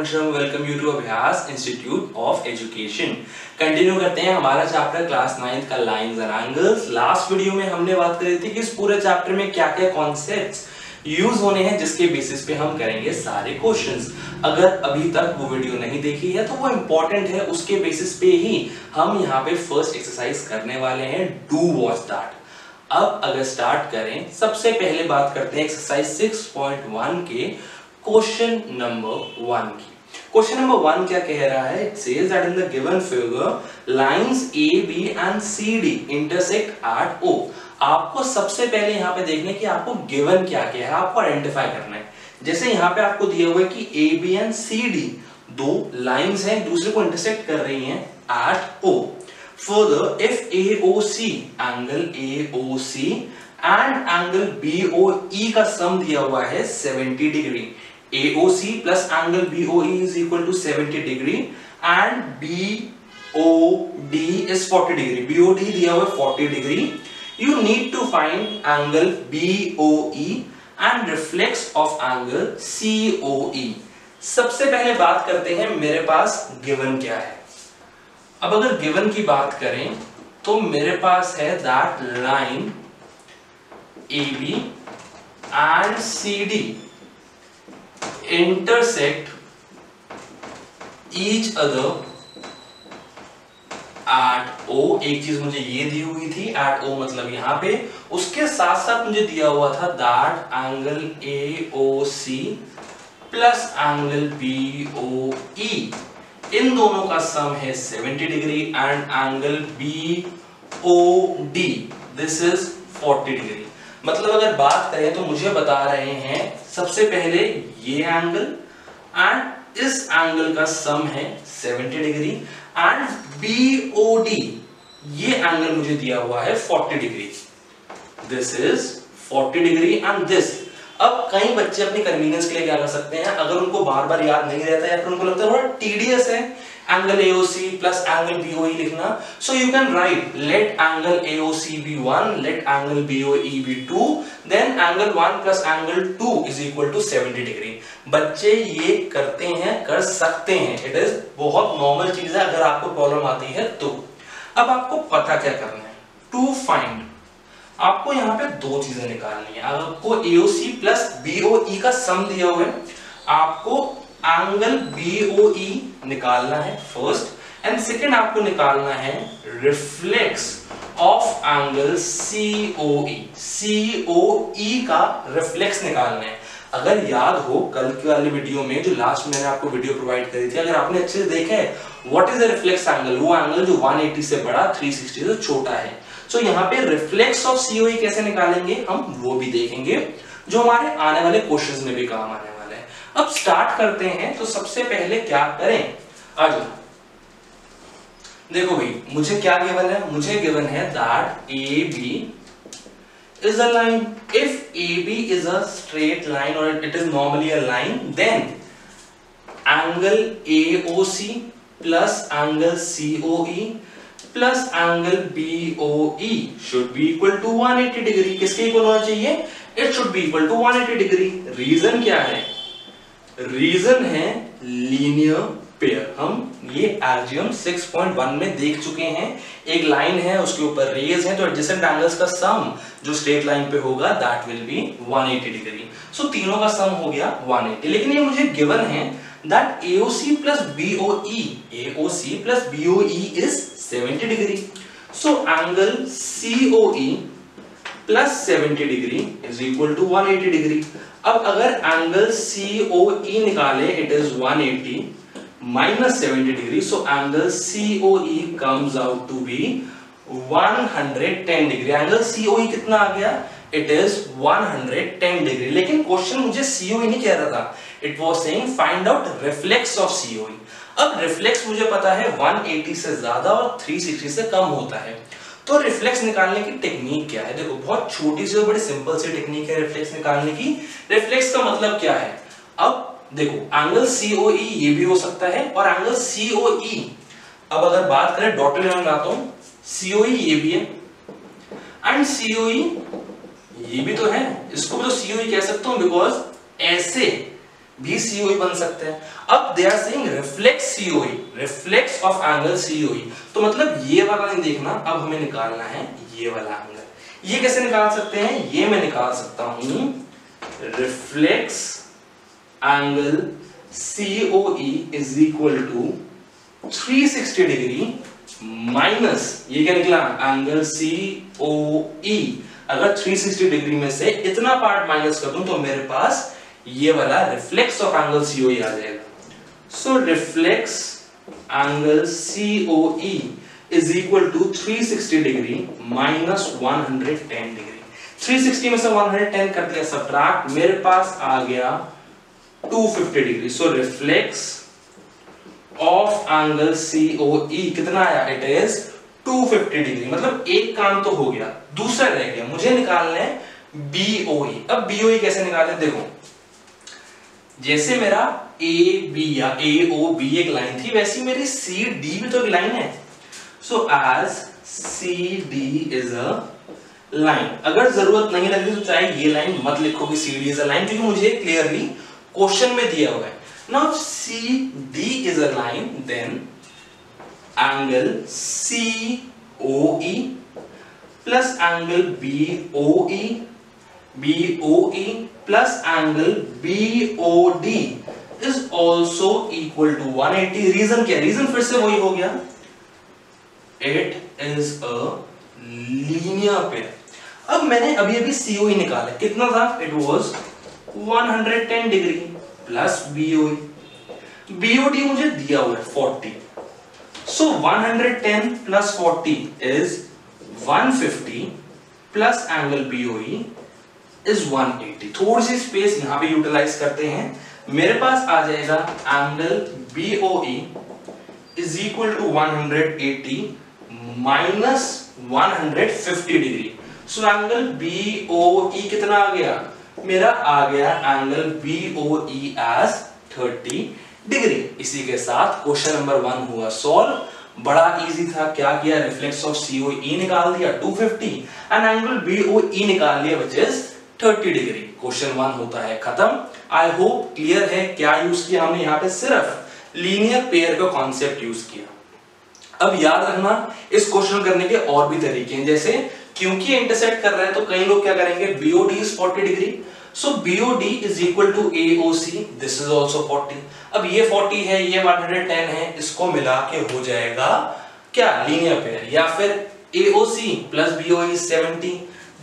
Welcome you to अभ्यास institute of education. Continue करते हैं हमारा चैप्टर क्लास 9 का lines and angles. Last video में हमने बात करी थी कि इस पूरे चैप्टर में क्या क्या कॉन्सेप्ट्स यूज होने हैं जिसके बेसिस पे हम करेंगे सारे क्वेश्चंस। अगर अभी तक वो वीडियो नहीं देखी है तो वो इंपॉर्टेंट है, उसके बेसिस पे ही हम यहाँ पे फर्स्ट एक्सरसाइज करने वाले हैं। Do watch that. अब अगर स्टार्ट करें, सबसे पहले बात करते हैं एक्सरसाइज 6.1 के क्वेश्चन नंबर 1 की। क्वेश्चन नंबर 1 क्या कह रहा है? It says that in the given figure lines A B and C D intersect at O. आपको सबसे पहले यहाँ पे देखने की आपको गिवन क्या क्या है आपको आइडेंटिफाई करना है। जैसे यहाँ पे आपको दिया हुआ है कि A B and C D दो लाइंस हैं, दूसरे को इंटरसेक्ट कर रही हैं at O. Further, if AOC angle AOC and angle BOE का सम दिया हुआ है 70 degree, AOC plus angle BOE is equal to 70 degree and BOD is 40 degree, BOD दिया हुआ है 40 degree. You need to find angle BOE and reflex of angle COE। सबसे पहले बात करते हैं मेरे पास गिवन क्या है। अब अगर गिवन की बात करें तो मेरे पास है that line AB and CD intersect each other at O। एक चीज मुझे ये दी हुई थी एट O मतलब यहां पे, उसके साथ साथ मुझे दिया हुआ था that angle AOC plus angle BOE, इन दोनों का सम है 70 degree and angle BOD this is 40 degree. मतलब अगर बात करें तो मुझे बता रहे हैं सबसे पहले ये एंगल एंड इस एंगल का सम है 70 डिग्री एंड BOD ये एंगल मुझे दिया हुआ है 40 degree, this is 40 degree and this. अब कई बच्चे अपनी कन्वीनियंस के लिए क्या कर सकते हैं, अगर उनको बार बार याद नहीं रहता है या फिर उनको लगता है थोड़ा टीडियस है angle AOC plus angle BOE लिखना, so you can write let angle AOC be 1, let angle BOE be 2, then angle 1 plus angle 2 is equal to 70 degree. बच्चे ये करते हैं, कर सकते हैं, इट इज बहुत नॉर्मल चीज है अगर आपको प्रॉब्लम आती है तो। अब आपको पता क्या करना है, टू फाइंड, आपको यहाँ पे दो चीजें निकालनी है। आपको AOC प्लस BOE का सम दिया हुआ है, आपको एंगल BOE निकालना है फर्स्ट, एंड सेकंड आपको निकालना है reflex of angle COE। COE का रिफ्लेक्स निकालना है। अगर याद हो कल की वाली वीडियो में जो लास्ट मैंने आपको वीडियो प्रोवाइड करी थी, अगर आपने अच्छे से देखा है what is the reflex angle, वो एंगल जो 180 से बड़ा 360 से छोटा है। तो यहाँ पे रिफ्लेक्स ऑफ COE कैसे निकालेंगे हम वो भी देखेंगे, जो हमारे आने वाले क्वेश्चंस में भी काम आने वाला है। अब स्टार्ट करते हैं। तो सबसे पहले क्या करें, आज देखो भाई मुझे क्या गिवन है, मुझे गिवन है that AB is a line. If AB is a straight line or it is normally a line, then angle AOC plus angle COE plus angle BOE should be equal to 180 degree. किसके equal होना चाहिए? It should be equal to 180 degree. Reason क्या है? Reason है linear pair. हम ये एल्जियम 6.1 में देख चुके हैं। एक लाइन है उसके ऊपर रेज है, तो एडजेसेंट एंगल्स का सम जो स्ट्रेट लाइन पे होगा दैट विल बी 180 डिग्री। सो तीनों का सम हो गया 180। लेकिन ये मुझे गिवन है that AOC plus BOE is 70 degree. So angle COE plus 70 degree is equal to 180 degree. अब अगर एंगल COE निकाले it is 180 minus 70 degree. So angle COE comes out to be 110 degree. Angle COE कितना आ गया? It is 110 degree. लेकिन question मुझे COE नहीं कह रहा था, it was saying find out reflex of COE। अब रिफ्लेक्स मुझे पता है 180 से ज्यादा और 360 से कम होता है। तो रिफ्लेक्स निकालने की टेक्निक क्या है? देखो बहुत छोटी सी और बड़ी सिंपल सी टेक्निक है रिफ्लेक्स निकालने की। रिफ्लेक्स का मतलब क्या है? अब देखो एंगल COE ये भी हो सकता है और एंगल COE, अब अगर बात करें डॉटेड लाइन बनाता हूं, COE ये भी है एंड COE ये भी तो है, इसको भी तो COE कह सकता हूं बिकॉज ऐसे भी COE बन सकते हैं। अब they are saying reflex COE, reflex of angle COE, तो मतलब ये वाला नहीं देखना, अब हमें निकालना है ये वाला एंगल। ये कैसे निकाल सकते हैं? ये मैं निकाल सकता हूं reflex angle COE is equal to 360 degree minus ये क्या निकला एंगल COE। अगर 360 डिग्री में से इतना पार्ट माइनस कर दूं तो मेरे पास ये वाला रिफ्लेक्स ऑफ एंगल COE आ जाएगा। So reflex angle COE is equal to 360 degree minus 110 degree. 360 में से 110 कर दिया सबट्रैक्ट, मेरे पास आ गया 250 degree. So reflex of angle COE कितना आया? It is 250 degree. मतलब एक काम तो हो गया, दूसरा रह गया, मुझे निकालना है BOE। अब BOE कैसे निकालें? देखो, जैसे मेरा AB या AOB एक लाइन थी, वैसी मेरी CD भी तो एक लाइन है। So as CD is a line, अगर जरूरत नहीं लगी तो चाहे ये लाइन मत लिखो कि CD इज अ लाइन, क्योंकि मुझे क्लियरली क्वेश्चन में दिया हुआ है। Now CD is a line, then angle COE plus angle BOE plus angle BOD is also equal to 180। Reason क्या? रीजन फिर से वही हो गया, it is a linear pair। अब मैंने अभी COE निकाला, कितना था? It was 110 degree plus BOE। BOD मुझे दिया हुआ है 40। So 110 plus 40 is 150 plus angle BOE is 180। थोड़ी सी स्पेस यहां पे यूटिलाइज करते हैं, मेरे पास आ जाएगा angle BOE is equal to 180 minus 150 degree. So angle BOE कितना आ गया? मेरा आ गया एंगल BOE एज 30 डिग्री। इसी के साथ क्वेश्चन नंबर 1 हुआ सॉल्व। बड़ा इजी था, क्या किया? रिफ्लेक्स ऑफ COE निकाल दिया 250 एंड एंगल BOE निकाल लिया व्हिच इज 30 डिग्री। क्वेश्चन 1 होता है खत्म। आई होप क्लियर है क्या यूज किया हमने यहाँ पे? सिर्फ लीनियर पेयर का कॉन्सेप्ट यूज किया। अब याद रखना, इस क्वेश्चन करने के और भी तरीके हैं, जैसे क्योंकि इंटरसेक्ट कर रहे हैं तो कई लोग क्या करेंगे? BOD is 40 degree, so BOD is equal to AOC, this is also 40। अब ये 40 है, ये 110 है, इसको मिला के हो जाएगा क्या? Linear pair. या फिर AOC plus BOE is 70।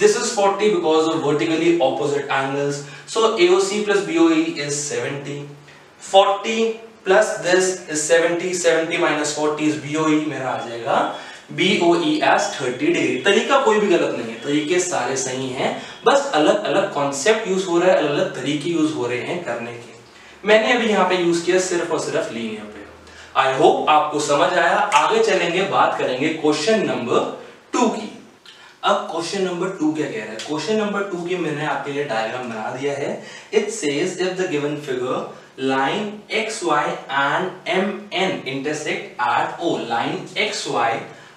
This is 40 because of vertically opposite angles. So AOC plus BOE is 70. 40 plus this is 70. 70 minus 40 is BOE। मेरा आ जाएगा BOE as 30 डिग्री। तरीका कोई भी गलत नहीं है, तरीके सारे सही हैं, बस अलग अलग कॉन्सेप्ट यूज हो रहा है, अलग अलग तरीके यूज हो रहे हैं करने के। मैंने अभी यहाँ पे यूज किया सिर्फ और सिर्फ लीनियर पे। आई होप आपको समझ आया। आगे चलेंगे, बात करेंगे क्वेश्चन नंबर 2 की। अब क्वेश्चन नंबर 2 क्या कह रहा है? क्वेश्चन नंबर 2 की मैंने आपके लिए डायग्राम बना दिया है। It says if the given figure line XY and MN intersect at O, line XY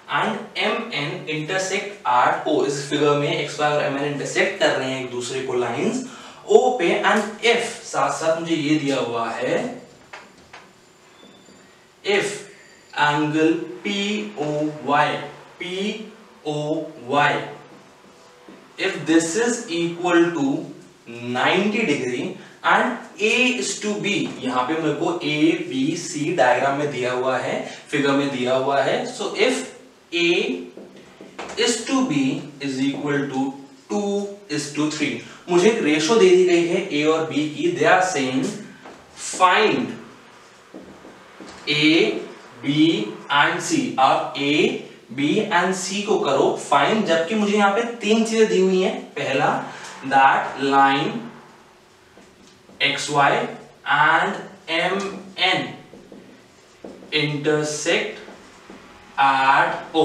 and MN intersect at O, इस फिगर में XY और MN इंटरसेक्ट कर रहे हैं एक दूसरे को लाइंस O पे, एंड if साथ साथ मुझे ये दिया हुआ है if angle POY, if this is equal to 90 degree and A is to B, यहां पे मेरे को A B C डायग्राम में दिया हुआ है, फिगर में दिया हुआ है। So if A is to B is equal to 2:3, मुझे एक रेशो दे दी गई है A और B की। They are saying find A B and C। आप A B एंड C को करो फाइंड, जबकि मुझे यहाँ पे 3 चीजें दी हुई हैं। पहला, that line XY and MN intersect at O,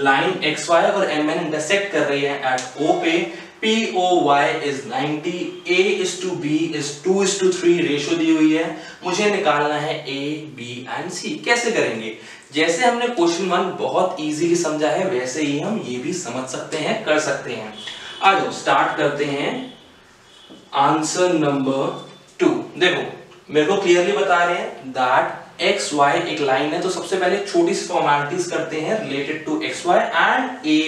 line XY और MN इंटरसेक्ट कर रही है at O पे। POY is 90, A is to B is 2:3 ratio दी हुई है। मुझे निकालना है A, B and C। कैसे करेंगे? जैसे हमने क्वेश्चन 1 बहुत इजीली समझा है, वैसे ही हम ये भी समझ सकते हैं, कर सकते हैं। आ जाओ स्टार्ट करते हैं आंसर नंबर 2। देखो मेरे को क्लियरली बता रहे हैं दैट एक्स वाई एक लाइन है, तो सबसे पहले छोटी सी फॉर्मेलिटीज करते हैं related to X Y and A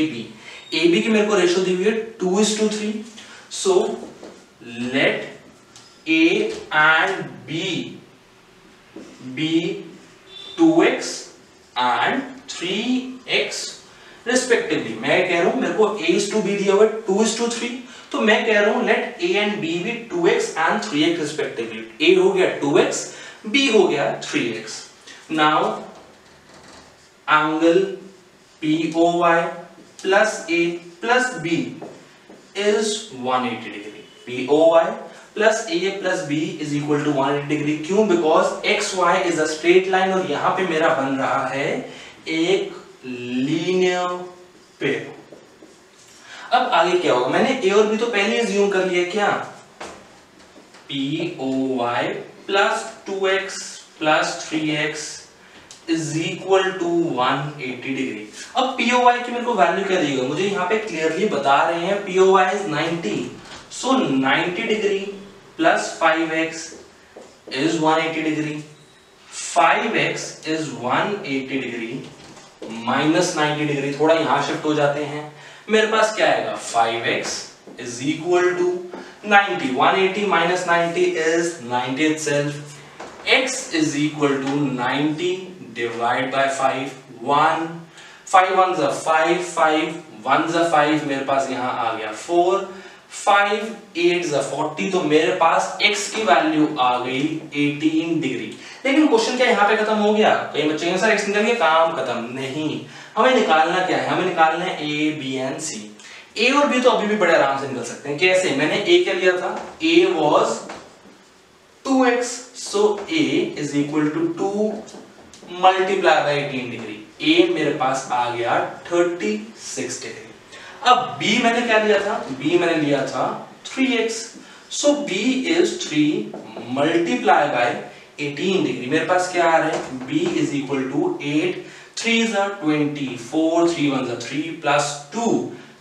B की मेरे को रेशियो दी हुई है 2:3. So let A and B be 2x and 3x respectively. मैं कह रहा हूं मेरे को a:b दिया हुआ है 2:3, तो मैं कह रहा हूं लेट a एंड b भी 2x and 3x respectively. a हो गया 2x, b हो गया 3x. Now angle POY plus a plus b is 180 degree. POY plus a plus b is equal to 180 degree. क्यों? Because XY is a straight line और यहां पे मेरा बन रहा है एक लीनियर पेयर. अब आगे क्या होगा? मैंने a और b तो पहले अज्यूम कर लिया. क्या? POY plus 2x plus 3x is equal to 180 degree. अब POY की मेरे को वैल्यू क्या देगा? मुझे यहाँ पे क्लियरली बता रहे हैं POY is 90. So 90 degree plus 5x is 180 degree. 5x is 180 degree minus 90 degree. थोड़ा यहाँ शिफ्ट हो जाते हैं. मेरे पास क्या आएगा? 5x is equal to 90. 180 minus 90 is 90 itself. X is equal to 90 divided by 5. 1 5 1s are 5, 5 1s are 5. मेरे पास यहाँ आ गया 4. 5 8s are 40. तो मेरे पास x की वैल्यू आ गई 18 डिग्री. लेकिन क्वेश्चन क्या यहाँ पे खत्म हो गया? कई बच्चे सर x निकल गया, काम खत्म. नहीं, हमें निकालना क्या है? हमें निकालना है a b and c. a और b तो अभी भी बड़े आराम से निकल सकते हैं. कैसे? मैंने a क्या लिया था? a was 2x. so a is equal to 2 multiply by 18 degree. a मेरे पास आ गया 36 डिग्री. अब b मैंने क्या लिया था? b मैंने लिया था 3x. so b is 3 multiply by 18 degree. मेरे पास क्या आ रहा है? b is equal to 8 3s are 24 3 1s are 3 plus 2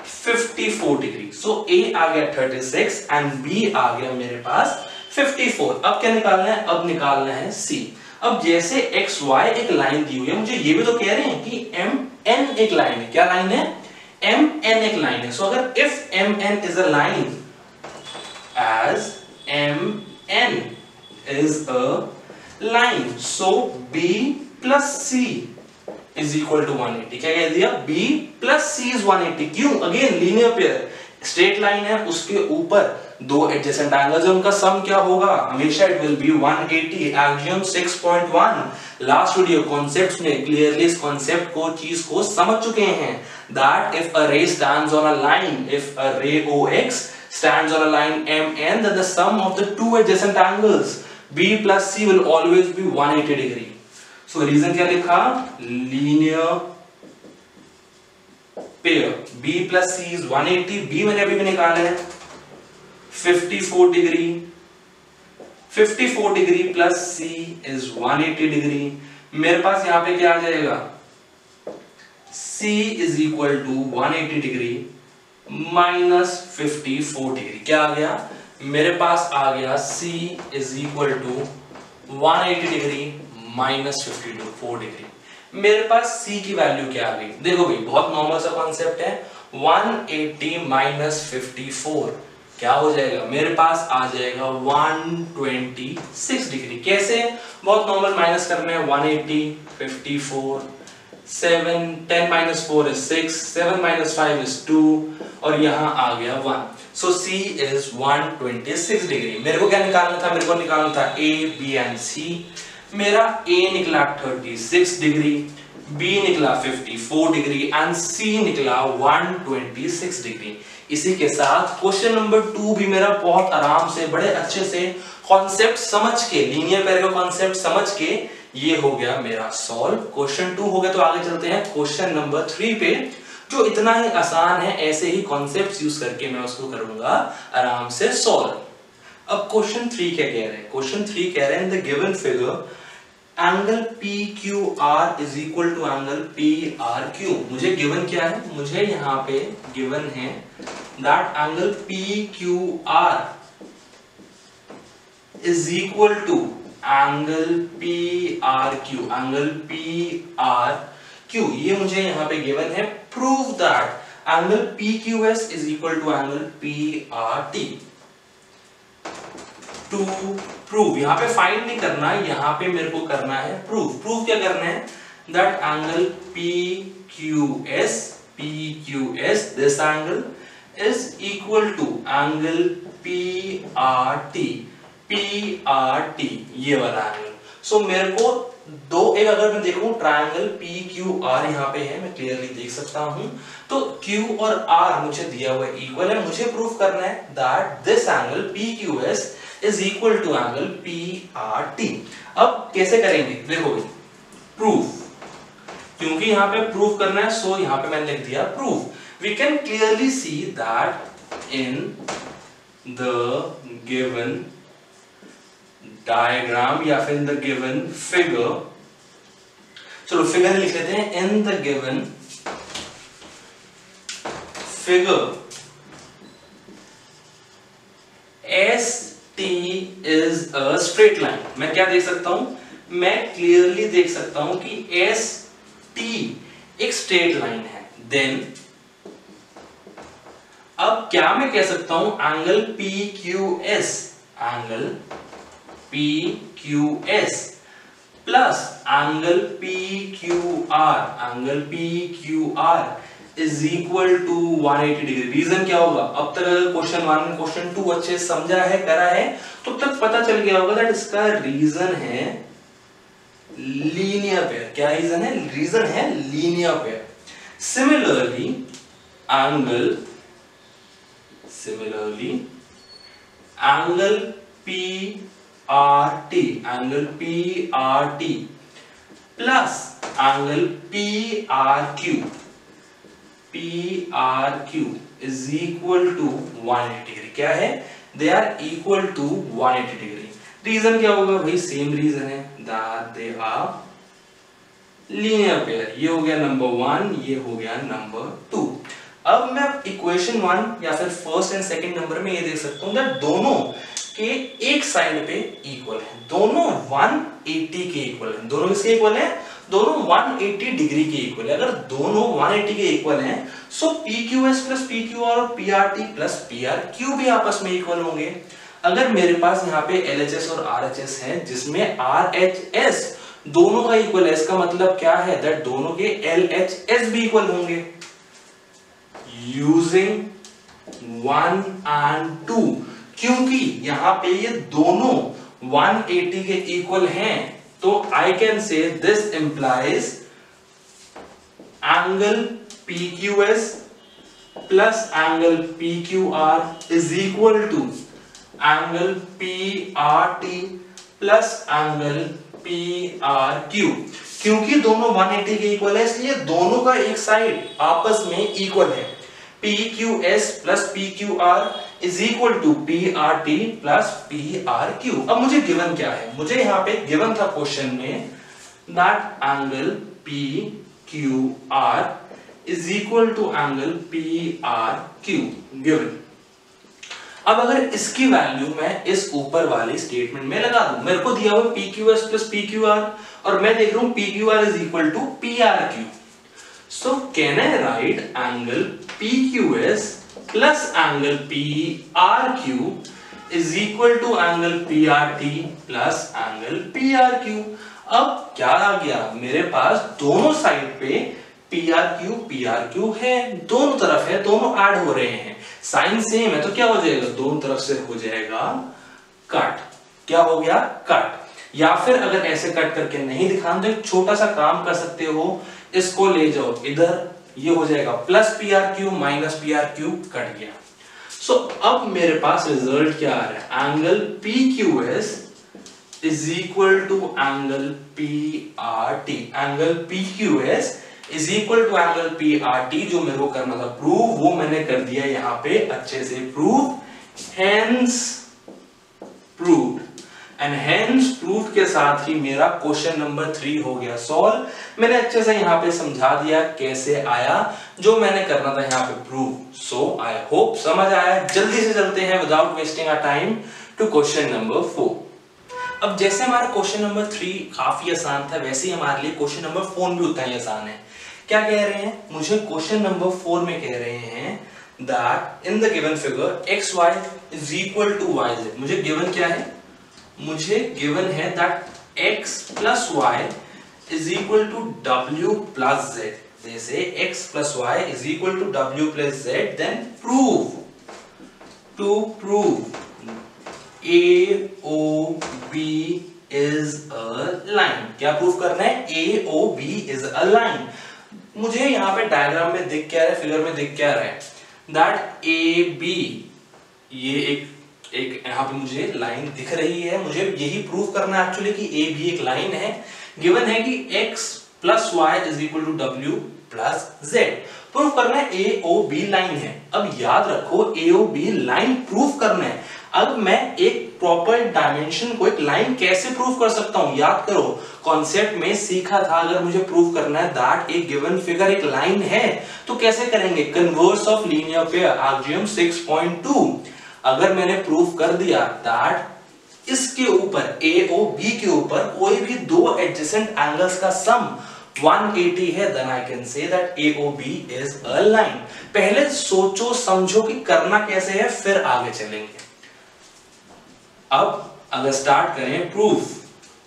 54 degree. so a आ गया 36 and b आ गया मेरे पास 54. अब क्या निकालना है? अब निकालना है c. अब जैसे एक्स वाई एक लाइन दी हुई है, मुझे ये भी तो कह रहे हैं कि एम एन एक लाइन है. क्या लाइन है? एम एन एक लाइन है. सो अगर if M N is a line, as M N is a line, so B plus C is equal to 180. क्या कह दिया? b plus c is 180. क्यों? Again linear pair, straight line है, उसके ऊपर दो एडजेसेंट एंगल्स है, उनका सम क्या होगा? हमेशा it will be 180. Axiom 6.1 last video concepts में क्लियरली इस कॉन्सेप्ट को, चीज को समझ चुके हैं. दैट इफ अ रे stands on a line, if a रे OX stands on a line MN, then the sum of the two adjacent angles B plus C will always be 180 degree. So reason क्या लिखा? Linear pair. B plus C is 180. B मैंने अभी भी निकाला है 54 degree. 54 degree plus C is 180 degree. मेरे पास यहाँ पे क्या आ जाएगा? C is equal to 180 degree minus 54 degree. क्या आ गया? मेरे पास आ गया C is equal to 180 degree minus 54 degree. मेरे पास C की वैल्यू क्या आ गई? देखो भाई, बहुत नॉर्मल सा कॉन्सेप्ट है. 180 माइनस 54 क्या हो जाएगा? मेरे पास आ जाएगा 126 डिग्री. कैसे? बहुत नॉर्मल, माइनस करना है. 180 54 7 10 minus 4 is 6 7 minus 5 is 2 और यहाँ आ गया 1. So C is 126 degree. मेरे को क्या निकालना था? मेरे को निकालना था A, B and C. मेरा A निकला 36 डिग्री, B निकला 54 डिग्री एंड C निकला 126 डिग्री. इसी के साथ क्वेश्चन नंबर 2 भी मेरा बहुत आराम से, बड़े अच्छे से कॉन्सेप्ट समझ के, लीनियर पेयर का कॉन्सेप्ट समझ के ये हो गया मेरा सॉल्व. क्वेश्चन 2 हो गया. तो आगे चलते हैं क्वेश्चन नंबर 3 पे, जो इतना ही आसान है. ऐसे ही कॉन्सेप्ट्स यूज करके मैं उसको करूंगा आराम से सॉल्व. अब क्वेश्चन 3 क्या कह रहे हैं? क्वेश्चन 3 कह रहे हैं the given figure angle PQR is equal to angle PRQ. मुझे गिवन क्या है? मुझे यहाँ पे गिवन है that angle PQR is equal to angle P R Q, angle P R Q, ये मुझे यहाँ पे गिवन है। Prove that angle P Q S is equal to angle P R T. To prove, यहाँ पे find नहीं करना, यहाँ पे मेरे को करना है प्रूव। प्रूव क्या करना है? That angle P Q S this angle is equal to angle P R T, ये वाला एंगल। सो मेरे को दो, एक अगर मैं देखूं ट्रायंगल पी क्यू आर यहाँ पे है, मैं क्लियरली देख सकता हूं, तो Q और R मुझे दिया हुआ इक्वल है। मुझे प्रूव करना है that this angle P Q S is equal to angle P R T. अब कैसे करेंगे? देखो भाई, प्रूफ, क्योंकि यहाँ पे प्रूफ करना है, सो यहाँ पे मैंने लिख दिया proof. We can clearly see that in the given diagram या फिर इन द गिवन फिगर, चलो फिगर लिख लेते हैं। In the given figure S T is a straight line. मैं क्या देख सकता हूं? मैं क्लियरली देख सकता हूं कि एस टी एक स्ट्रेट लाइन है। देन अब क्या मैं कह सकता हूं? Angle P Q S, angle P Q S plus angle P Q R, angle P Q R is equal to 180 degree. Reason क्या होगा? अब तक अगर क्वेश्चन 1 क्वेश्चन 2 अच्छे समझा है, करा है, तो तक पता चल गया होगा दैट इसका रीजन है लीनियर पेयर। क्या रीजन है? रीजन है linear pair. Similarly angle P R T, angle P R T plus angle P R Q is equal to 180 degree. क्या है? They are equal to 180 degree. Reason क्या होगा भाई? Same reason है, that they are linear pair. ये हो गया number 1, ये हो गया नंबर 2। अब मैं इक्वेशन 1 या फिर फर्स्ट एंड सेकंड नंबर में ये देख सकता हूं दैट दोनों के एक साइड पे इक्वल है, दोनों 180 के इक्वल है। दोनों किसके इक्वल है? दोनों 180 डिग्री के इक्वल है। अगर दोनों 180 के इक्वल हैं, सो PQS प्लस PQR और PRT प्लस PRQ भी आपस में इक्वल होंगे। अगर मेरे पास यहाँ पे LHS और RHS है, जिसमें RHS दोनों का इक्वल है, इसका मतलब क्या है? दैट दोनों के LHS भी इक्वल होंगे। यूजिंग 1 and 2, क्योंकि यहां पे ये दोनों 180 के इक्वल हैं, तो I can say this implies angle PQS plus angle PQR is equal to angle PRT plus angle PRQ। क्योंकि दोनों 180 के इक्वल है, इसलिए दोनों का एक साइड आपस में इक्वल है। PQS plus PQR is equal to PRT plus PRQ। अब मुझे गिवन क्या है? मुझे यहाँ पे गिवन था क्वेश्चन में that angle PQR is equal to angle PRQ given. अब अगर इसकी वैल्यू मैं इस ऊपर वाली स्टेटमेंट में लगा दूं, मेरे को दिया हुआ PQS प्लस PQR और मैं देख रहा हूं PQR is equal to PRQ। So can I write angle PQS plus angle PRQ is equal to angle PRT plus angle PRQ। अब क्या आ गया? मेरे पास दोनों साइड पे PRQ है, दोनों तरफ है, दोनों ऐड हो रहे हैं, साइन सेम है, तो क्या हो जाएगा? दोनों तरफ से हो जाएगा कट। क्या हो गया? कट। या फिर अगर ऐसे कट करके नहीं दिखाना तो एक छोटा सा काम कर सकते हो, इसको ले जाओ इधर, ये हो जाएगा plus PRQ minus PRQ, cut गया। सो अब मेरे पास रिजल्ट क्या आ रहा है? Angle PQS is equal to angle PRT। Angle PQS is equal to angle PRT, जो मेरे को करना था प्रूव, वो मैंने कर दिया यहाँ पे अच्छे से prove. Hence proved, and hence proved के साथ ही मेरा क्वेश्चन नंबर 3 हो गया सॉल्व। मैंने अच्छे से यहाँ पे समझा दिया कैसे आया, जो मैंने करना था यहाँ पे प्रूव। सो आई होप समझ आया। जल्दी से चलते हैं without wasting our time to question number 4। अब जैसे हमारा क्वेश्चन नंबर 3 काफी आसान था, वैसे ही हमारे लिए क्वेश्चन नंबर 4 भी उतना ही आसान है। क्या कह रहे हैं, मुझे क्वेश्चन नंबर 4 में कह रहे हैं that in the given figure x y is equal to y z। मुझे गिवन क्या है, मुझे गिवन है that x plus y is equal to w plus z। जैसे x plus y is equal to w plus z, then prove AOB is a line। क्या proof करना है, AOB is a line। मुझे यहाँ पे diagram में दिख क्या रहा है, फिगर में दिख क्या रहा है, that AB, ये एक यहाँ पे मुझे लाइन दिख रही है, मुझे यही प्रूफ करना है एक्चुअली कि AB एक लाइन है। गिवन है कि x plus y is equal to w plus z। Proof करना है AOB लाइन है। अब याद रखो AOB लाइन प्रूफ करना है। अब मैं एक प्रॉपर डायमेंशन को एक लाइन कैसे प्रूफ कर सकता हूं, याद करो कॉन्सेप्ट में सीखा था, अगर मुझे प्रूफ करना है दैट एक गिवन फिगर एक लाइन है तो कैसे करेंगे, कन्वर्स ऑफ लीनियर पेयर, आर्ग्जियम 6.2। अगर मैंने प्रूफ कर दिया दैट इसके ऊपर AOB के ऊपर कोई भी दो एडजेसेंट एंगल्स का सम 180 है, then I can say that AOB is a line। पहले सोचो समझो कि करना कैसे है, फिर आगे चलेंगे। अब अगर स्टार्ट करें प्रूफ,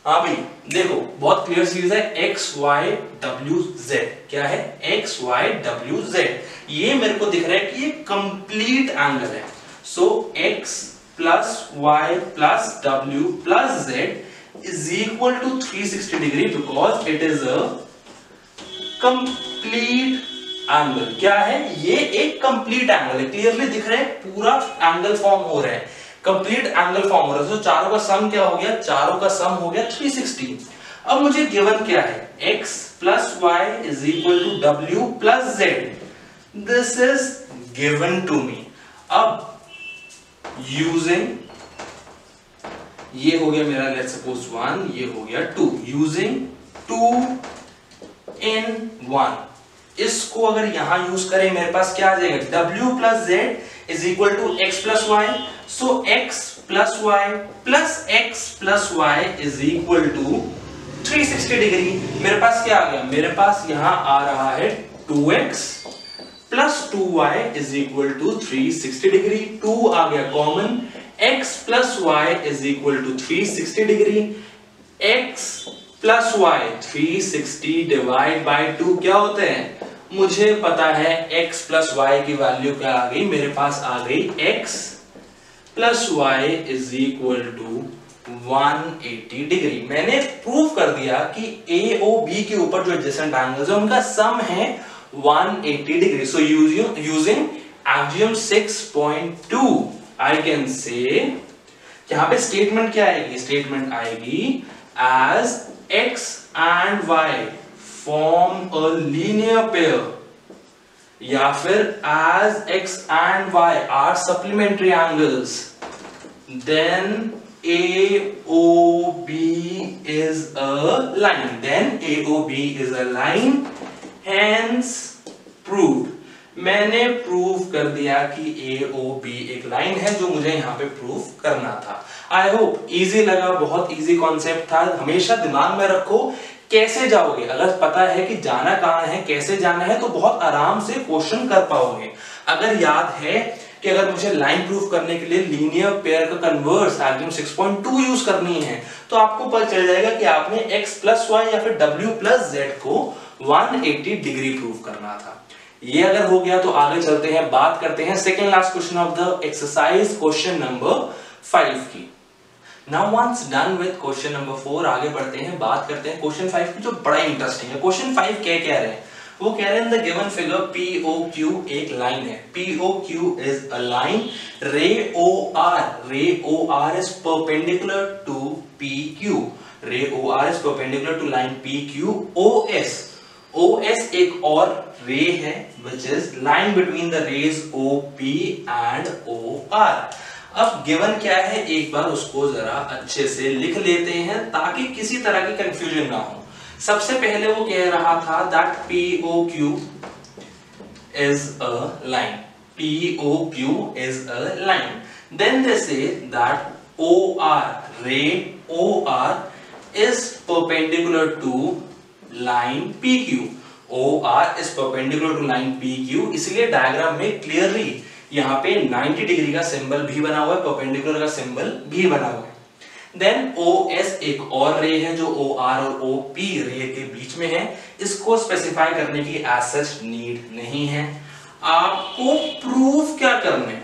हाँ भाई देखो बहुत क्लियर चीज है, x y w z। क्या है, x y w z, ये मेरे को दिख रहा है कि ये कंप्लीट एंगल है। सो x plus y plus w plus z is equal to 360 degree because it is a complete angle. क्या है, ये एक कंप्लीट एंगल है, क्लियरली दिख रहा है, पूरा एंगल फॉर्म हो रहा है, कंप्लीट एंगल फॉर्म हो रहा है। तो चारों का सम क्या हो गया, चारों का सम हो गया 360। अब मुझे गिवन क्या है, x plus y is equal to w plus z। This is given to me. अब यूजिंग, ये हो गया मेरा लेट्स सपोज 1, ये हो गया 2, यूजिंग 2 in 1, इसको अगर यहां यूज करें मेरे पास क्या आ जाएगा, w plus z is equal to x plus y। so x plus y plus x plus y is equal to 360 degree. मेरे पास क्या आ गया, मेरे पास यहां आ रहा है 2x plus 2y is equal to 360 degree. 2 आ गया common, x plus y is equal to 360 degree, x plus y 360 divide by 2 क्या होते हैं, मुझे पता है x plus y की वैल्यू क्या आ गई, मेरे पास आ गई x plus y is equal to 180 degree. मैंने प्रूव कर दिया कि AOB के ऊपर जो एडजेसेंट एंगल्स है उनका सम है 180 degree. So using axiom 6.2 I can say, यहां पे स्टेटमेंट क्या आएगी, स्टेटमेंट आएगी as x and y form a linear pair, या फिर as x and y are supplementary angles, then AOB is a line, then AOB is a line, hence proved। मैंने prove कर दिया कि AOB एक लाइन है, जो मुझे यहाँ पे प्रूव करना था। आई होप इजी लगा, बहुत इजी कॉन्सेप्ट था। हमेशा दिमाग में रखो कैसे जाओगे, अगर पता है कि जाना कहाँ है, कैसे जाना है, तो बहुत आराम से क्वेश्चन कर पाओगे। अगर याद है कि अगर मुझे लाइन प्रूफ करने के लिए लीनियर पेयर का कन्वर्स आर्ग्जियम 6.2 यूज करनी है, तो आपको पता चल जाएगा कि आपने x plus y या फिर w plus z को 180 डिग्री प्रूफ करना था। ये अगर हो गया तो आगे चलते हैं, बात करते हैं second last question of the exercise, question number 5 की। Now once done with question number 4, आगे बढ़ते हैं, बात करते हैं क्वेश्चन 5 की, जो बड़ा इंटरेस्टिंग है। क्वेश्चन 5 क्या कह रहे हैं, वो कह रहे हैं द गिवन फिगर POQ एक लाइन है, POQ is a line, ray OR is perpendicular to PQ, ray OR is perpendicular to line PQ, OS एक और रे है which is line between the rays OP and OR। अब given क्या है, एक बार उसको जरा अच्छे से लिख लेते हैं ताकि किसी तरह की कंफ्यूजन ना हो। सबसे पहले वो कह रहा था that POQ is a line, POQ is a line, then they say that OR ray OR is perpendicular to line PQ. OR is perpendicular to line PQ, इसलिए डायग्राम में क्लियरली यहाँ पे 90 डिग्री का सिंबल भी बना हुआ है, perpendicular का सिंबल भी बना हुआ है। देन OS एक और रे है जो OR और OP रे के बीच में है, इसको स्पेसिफाई करने की एज सच नीड नहीं है। आपको प्रूव क्या करना है?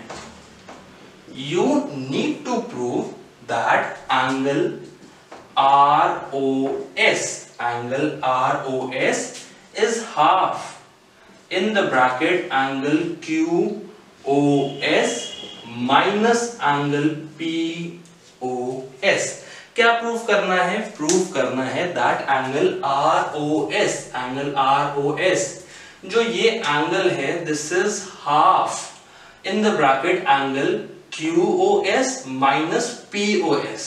You need to prove that angle ROS is half in the bracket angle QOS minus angle POS। क्या प्रूव करना है? प्रूव करना है that angle ROS जो ये एंगल है, this is half in the bracket angle QOS minus POS।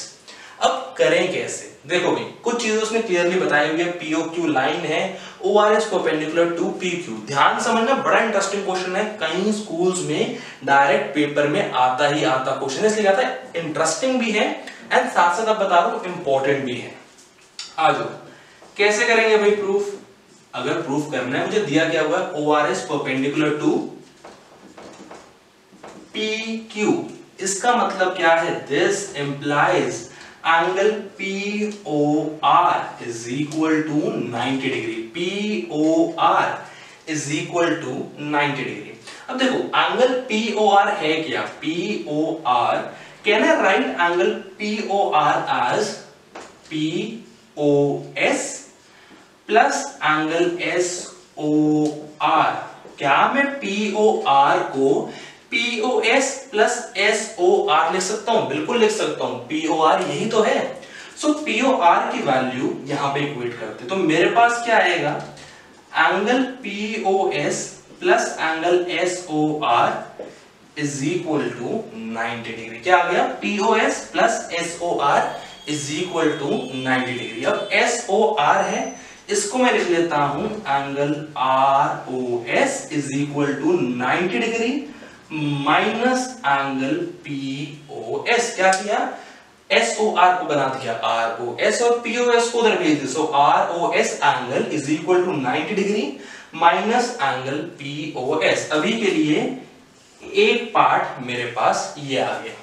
अब करें कैसे? देखो भाई, कुछ चीजें उसने क्लियरली बताई हुई है। POQ लाइन है, OR is perpendicular to PQ। ध्यान समझना, बड़ा इंटरेस्टिंग क्वेश्चन है, कई स्कूल्स में डायरेक्ट पेपर में आता ही आता क्वेश्चन, इसलिए आता है इंटरेस्टिंग भी है एंड साथ साथ आप बता रहा हूं इंपॉर्टेंट भी है। आ जाओ, कैसे करेंगे भाई प्रूफ? अगर प्रूफ करना है, मुझे दिया क्या हुआ है, OR is perpendicular to PQ। इसका मतलब क्या है? This implies angle POR is equal to 90 degree। POR is equal to 90 degree। अब देखो, एंगल POR है क्या? POR, can I write angle POR as POS plus angle SOR? क्या मैं POR को POS plus SOR लिख सकता हूं? बिल्कुल लिख सकता हूं, POR यही तो है। सो POR की वैल्यू यहां पे इक्वेट करते, तो मेरे पास क्या आएगा? Angle POS plus angle SOR is equal to 90 degree. क्या आ गया? POS plus SOR is equal to 90 degree. अब SOR है, इसको मैं लिख लेता हूं angle ROS is equal to 90 degree minus angle POS। क्या किया? SOR को बना दिया ROS और POS को उधर भेज दिया। So ROS angle is equal to 90 degree minus angle POS। अभी के लिए एक पार्ट मेरे पास ये आ गया।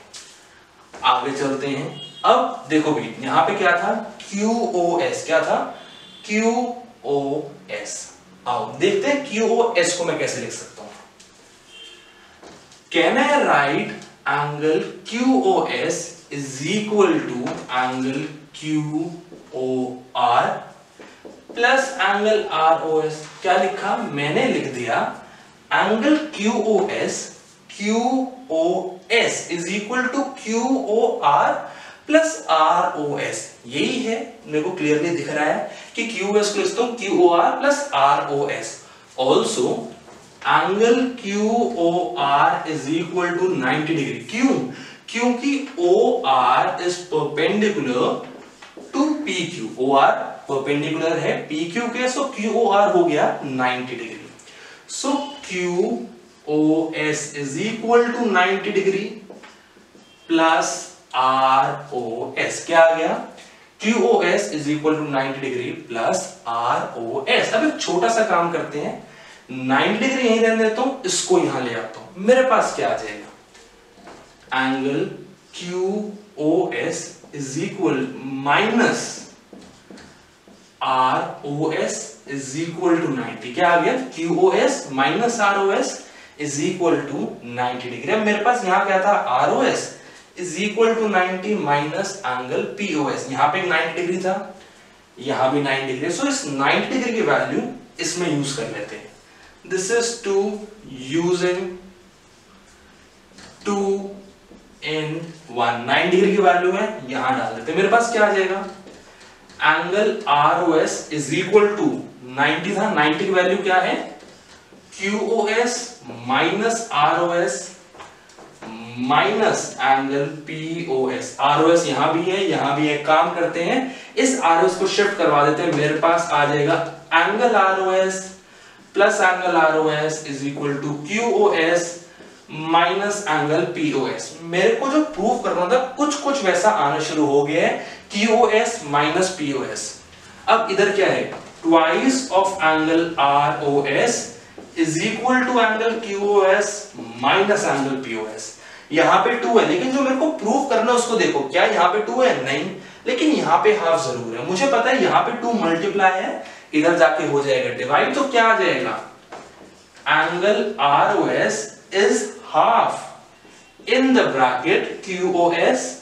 आगे चलते हैं। अब देखो भाई, यहां पे क्या था? QOS। क्या था? QOS। आओ देखते हैं QOS को मैं कैसे लिख सकता हूं। Can I write angle QOS is equal to angle QOR plus angle ROS? क्या लिखा? मैंने लिख दिया angle QOS is equal to QOR plus ROS। यही है, मेरे को क्लियरली दिख रहा है कि QOS को लिखता हूं QOR plus ROS। Also angle QOR is equal to 90 degree. क्यों? क्योंकि OR is perpendicular to PQ। OR perpendicular है PQ के, सो QOR हो गया 90 degree. So QOS is equal to 90 degree plus ROS। क्या आ गया? QOS is equal to 90 degree plus ROS। अब एक छोटा सा काम करते हैं, 90 डिग्री यहीं रहने देता हूं, इसको यहां ले आता हूं। मेरे पास क्या आ जाएगा? Angle QOS is equal minus ROS is equal to 90। क्या आ गया? QOS minus ROS is equal to 90 degree. अब मेरे पास यहां क्या था? ROS is equal to 90 minus angle POS। यहां पे 90 डिग्री था, यहां भी 90 डिग्री। सो इस 90 डिग्री की वैल्यू इसमें यूज कर लेते हैं। This is 2 using 2 in 1। 90 degree की वैल्यू है, यहां डाल देते हैं। मेरे पास क्या आ जाएगा? Angle ROS is equal to 90 था, 90 की वैल्यू क्या है? QOS minus ROS minus angle POS। ROS यहां भी है, यहां भी है। काम करते हैं, इस ROS को शिफ्ट करवा देते हैं। मेरे पास आ जाएगा angle ROS plus angle ROS is equal to QOS minus angle P O S. मेरे को जो प्रूव करना था कुछ वैसा आना शुरू हो गया है, क्यूओएस माइनस पीओएस। अब इधर क्या है, twice of angle R O S is equal to angle Q O S minus angle P O S. यहां पे 2 है, लेकिन जो मेरे को प्रूव करना है उसको देखो, क्या यहां पे 2 है? नहीं, लेकिन यहां पे हाफ जरूर है। मुझे पता है यहां पे 2 मल्टीप्लाई है, इधर जाके हो जाएगा डिवाइड, तो क्या आ जाएगा, angle R O S is half in the bracket QoS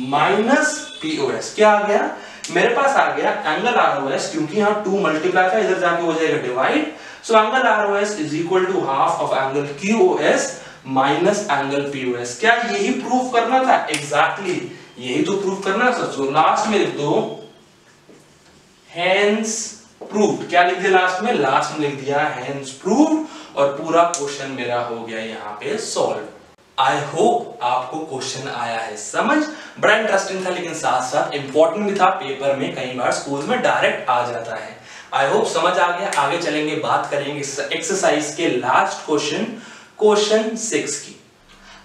minus POS. क्या आ गया मेरे पास? आ गया एंगल आरओएस, क्योंकि यहां 2 मल्टीप्लाई था, इधर जाके हो जाएगा divide, so angle R O S is equal to half of angle Q O S minus angle P O S. क्या यही प्रूव करना था? एग्जैक्टली यही तो प्रूव करना था। सो लास्ट में लिख दो हेंस प्रूव्ड। क्या लिख दिया लास्ट में? लास्ट में लिख दिया हेंस प्रूव्ड, और पूरा क्वेश्चन मेरा हो गया यहाँ पे सॉल्व। आई होप आपको क्वेश्चन आया है समझ, बड़ा इंटरेस्टिंग था, लेकिन साथ साथ इंपॉर्टेंट भी था, पेपर में कई बार स्कूल में डायरेक्ट आ जाता है। आई होप समझ आ गया। आगे चलेंगे, बात करेंगे एक्सरसाइज के लास्ट क्वेश्चन, क्वेश्चन 6 की।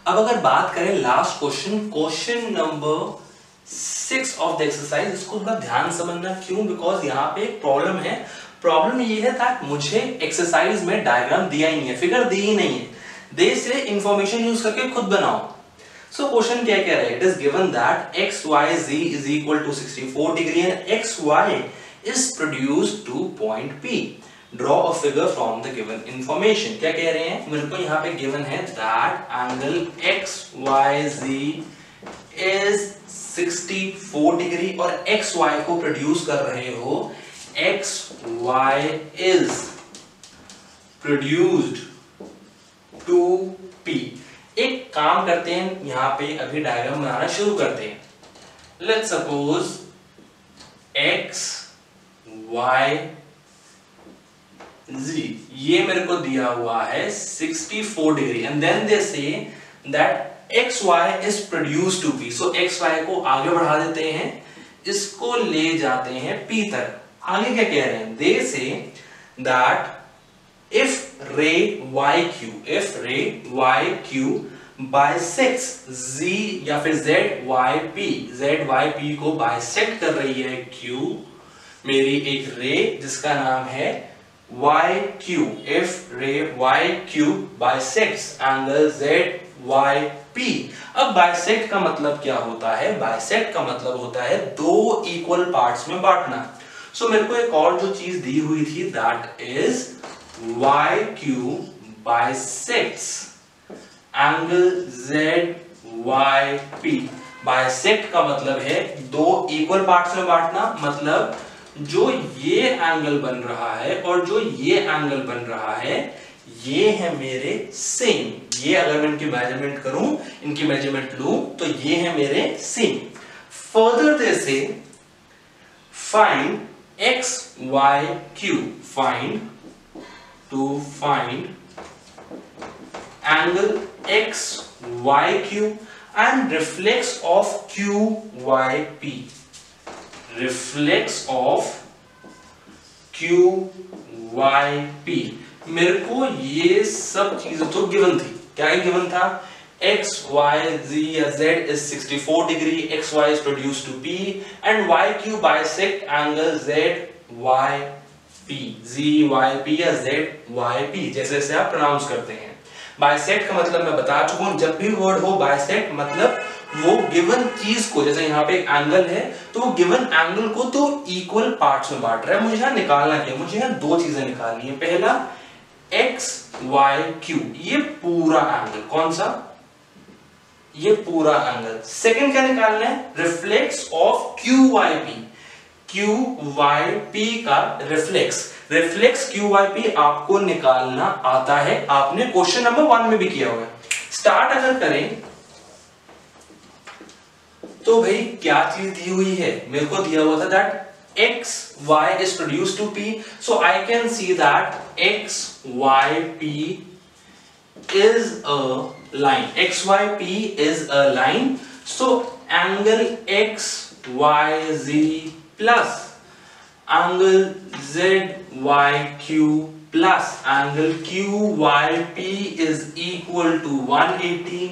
अब अगर बात करें last question, question number 6 of the exercise, इसको थोड़ा ध्यान समझना। क्यों? बिकॉज यहाँ पे एक प्रॉब्लम है। प्रॉब्लम ये है था मुझे एक्सरसाइज में डायग्राम दिया ही नहीं है, फिगर दी ही नहीं है, दे से इंफॉर्मेशन यूज करके खुद बनाओ। सो क्वेश्चन क्या कह रहा है? It is given that X Y Z is equal to 64 degree and X Y is produced to point P. Draw a figure from the given information. क्या कह रहे हैं? मेरे को यहाँ पे given है that angle XYZ is 64 degree और XY को produce कर रहे हो, XY is produced to P. एक काम करते हैं, यहाँ पे अभी डायग्राम बनाना शुरू करते हैं। Let's suppose X Y Z ये मेरे को दिया हुआ है 64 degree and then they say that XY is produced to P. So XY को आगे बढ़ा देते हैं, इसको ले जाते हैं P तक। आगे क्या कह रहे हैं? They say that if ray YQ bisects Z या फिर ZYP को बाइसेक्ट कर रही है Q, मेरी एक रे जिसका नाम है YQ, if ray YQ bisects angle ZYP। अब बाइसेक्ट का मतलब क्या होता है? बाइसेक्ट का मतलब होता है दो इक्वल पार्ट्स में बांटना। सो मेरे को एक और जो चीज दी हुई थी, that is YQ bisects angle ZYP। Bisect का मतलब है दो इक्वल पार्ट्स में बांटना, मतलब जो ये एंगल बन रहा है और जो ये एंगल बन रहा है, ये है मेरे सेम। ये अगर मैं इनकी मेजरमेंट करूं, इनकी मेजरमेंट लूं, तो ये है मेरे सेम। फर्दर दे से find XYQ, find angle XYQ and reflex of QYP. Reflex of QYP। मेरे को ये सब चीजें तो गिवन थी। क्या गिवन था? X, Y, Z या Z is 64 degree, XY is produced to P and YQ bisect angle ZYP, ZYP या ZYP जैसे जैसे आप प्रोनाउंस करते हैं। बाइसेक्ट का मतलब मैं बता चुका हूं, जब भी वर्ड हो बाइसेक्ट मतलब वो गिवन चीज को, जैसे यहाँ पे एक एंगल है तो वो गिवन एंगल को तो इक्वल पार्ट्स में बांट रहा है। मुझे यहाँ निकालना क्या? मुझे यहाँ दो चीजें निकालनी है। पहला XYQ, ये पूरा एंगल, कौन सा? ये पूरा एंगल। सेकंड क्या निकालना है? रिफ्लेक्स ऑफ QYP, QYP का रिफ्लेक्स QYP आपको निकालना आता है, आपने क्वेश्चन नंबर 1 में भी किया हुआ है। स्टार्ट अगर करें तो भाई क्या चीज दी हुई है? मेरे को दिया हुआ था that XY is produced to P, so I can see that XYP is a line. XYP is a line, so angle XYZ plus angle ZYQ plus angle QYP is equal to 180,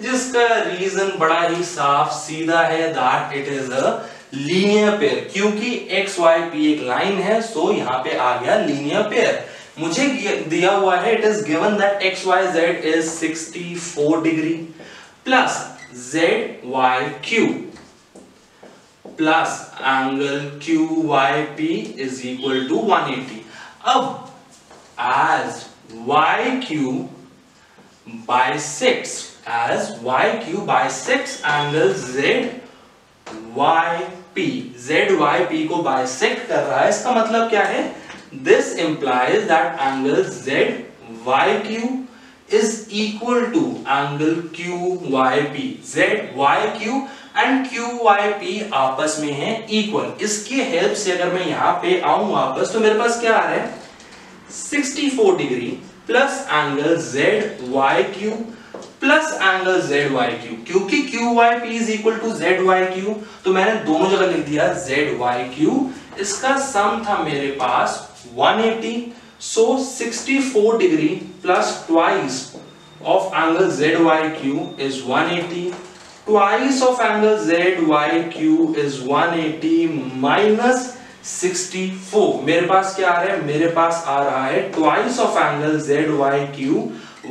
जिसका reason बड़ा ही साफ सीधा है, that it is a linear pair. क्योंकि XYP एक line है, so यहाँ पे आ गया लीनियर पेयर। मुझे दिया हुआ है, it is given that XYZ is 64 degree plus ZYQ plus angle QYP is equal to 180। अब as YQ bisects angle ZYP को बाइसेक्ट कर रहा है, इसका मतलब क्या है? This implies that angle ZYQ is equal to angle QYP. ZYQ and QYP आपस में है इक्वल। इसकी हेल्प से अगर मैं यहाँ पे आऊं वापस, तो मेरे पास क्या आ रहा है? 64 degree plus angle ZYQ plus angle ZYQ। क्योंकि QYP is equal to ZYQ, तो मैंने दोनों जगह लिख दिया ZYQ। इसका सम था मेरे पास 180, सो 64 degree plus twice of angle ZYQ is 180, twice of angle ZYQ is 180 minus 64। मेरे पास क्या आ रहा है? मेरे पास आ रहा है twice of angle ZYQ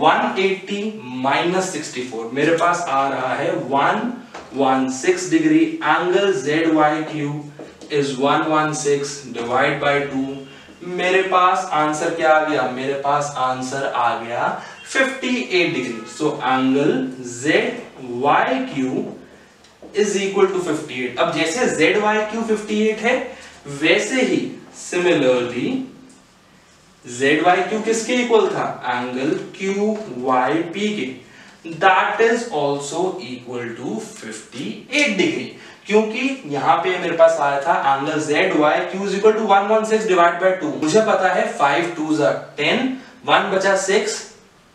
180 minus 64। मेरे पास आ रहा है 116 degree. Angle ZYQ is 116 divide by 2। मेरे पास आंसर क्या आ गया? मेरे पास आंसर आ गया 58 degree. So angle ZYQ is equal to 58। अब जैसे ZYQ 58 है, वैसे ही सिमिलरली ZYQ किसके इक्वल था? एंगल QYP के, that is also equal to 58 degree. क्योंकि यहां पे मेरे पास आया था angle ZYQ is equal to 116 divide by 2। मुझे पता है 5 2s are 10, 1 बचा 6,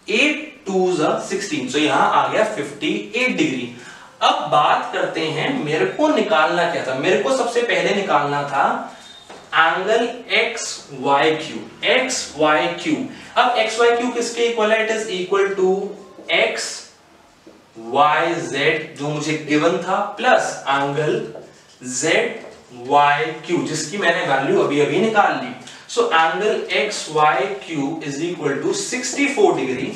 8 2s are 16, सो यहां आ गया 58 डिग्री। अब बात करते हैं, मेरे को निकालना क्या था? मेरे को सबसे पहले निकालना था एंगल XYQ। XYQ, अब XYQ किसके इक्वल है? It is equal to XYZ जो मुझे गिवन था, प्लस एंगल ZYQ जिसकी मैंने वैल्यू अभी अभी निकाल ली। So angle XYQ is equal to 64 degree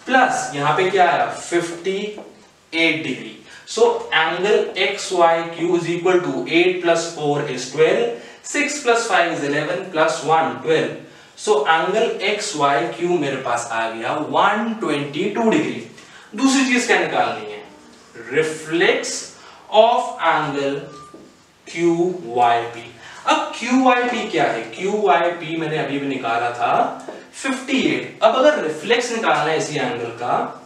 plus यहां पे क्या आया? 58 degree. So angle XYQ is equal to 8 plus 4 is 12, 6 plus 5 is 11 plus 1 12. So angle XYQ मेरे पास आ गया 122 डिग्री। दूसरी चीज क्या निकालनी है? Reflex of angle QYP। अब QYP क्या है? QYP मैंने अभी भी निकाला था 58। अब अगर रिफ्लेक्स निकालना है इसी एंगल का,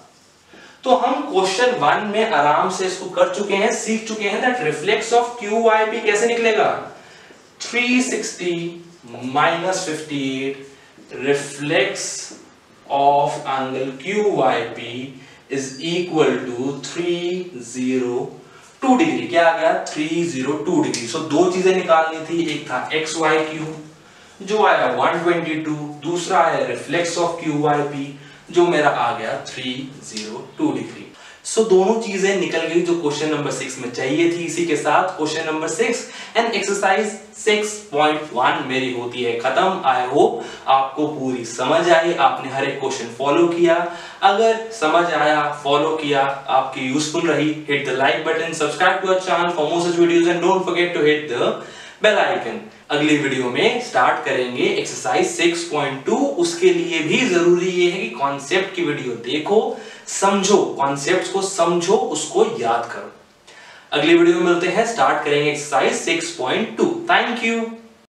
तो हम क्वेश्चन 1 में आराम से इसको कर चुके हैं, सीख चुके हैं दैट रिफ्लेक्स ऑफ QYP कैसे निकलेगा? 360 minus 58 reflex of angle QYP is equal to 302 degree. क्या आ गया? 302 डिग्री। सो दो चीजें निकालनी थी, एक था XYQ जो आया 122, दूसरा आया रिफ्लेक्स ऑफ QYP जो मेरा आ गया 302 डिग्री। सो दोनों चीजें निकल गई जो क्वेश्चन नंबर 6 में चाहिए थी। इसी के साथ क्वेश्चन नंबर 6 एंड एक्सरसाइज 6.1 मेरी होती है खत्म। आई होप आपको पूरी समझ आई, आपने हर एक क्वेश्चन फॉलो किया। अगर समझ आया, फॉलो किया, आपकी यूजफुल रही, hit the like button, subscribe to our channel for more such videos and don't forget to hit the bell icon. अगली वीडियो में स्टार्ट करेंगे एक्सरसाइज 6.2। उसके लिए भी जरूरी ये है कि कॉन्सेप्ट की वीडियो देखो, समझो, कॉन्सेप्ट्स को समझो, उसको याद करो। अगली वीडियो में मिलते हैं, स्टार्ट करेंगे एक्सरसाइज 6.2। Thank you.